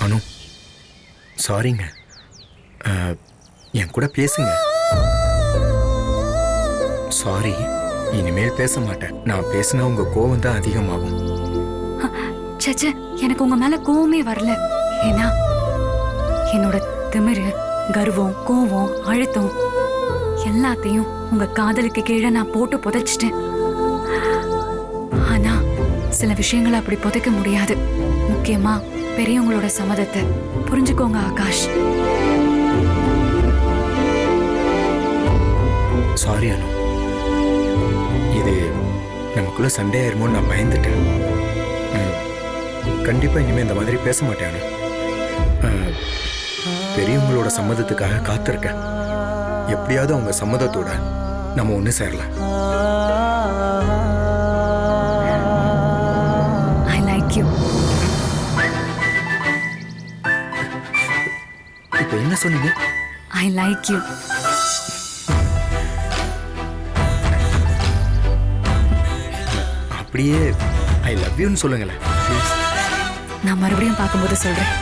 அனு, சாரிங்க. என் கூட பேசுங்க. சாரி, இனிமேல் பேச மாட்டேன். நான் பேசினா உங்க கோவம் தான் அதிகமாகும். சச்ச, எனக்கு உங்க மேல கோவமே வரல. ஏன்னா என்னோட திமிரு, கர்வம், கோவம், அழுத்தம் எல்லாத்தையும் உங்க காதலுக்கு கீழே நான் போட்டு புதைச்சிட்டேன். ஆனா சில விஷயங்களை அப்படி புதைக்க முடியாது. முக்கியமா பெரியவங்களோட சம்மதத்தை புரிஞ்சுக்கோங்க ஆகாஷ். சாரி அனு, இது நமக்குள்ள சண்டே ஆயிருமோன்னு நான் பயந்துட்டேன். கண்டிப்பா இனிமே இந்த மாதிரி பேச மாட்டேன். பெரியவங்களோட சம்மதத்துக்காக காத்திருக்கேன். எப்படியாவது அவங்க சம்மதத்தோட நம்ம ஒண்ணு சேரலாம். I like you. இப்போ என்ன சொன்னீங்க? I like you. அப்படியே ஐ லவ் யூன்னு சொல்லுங்களேன். நான் மறுபடியும் பார்க்கும்போது சொல்றேன்.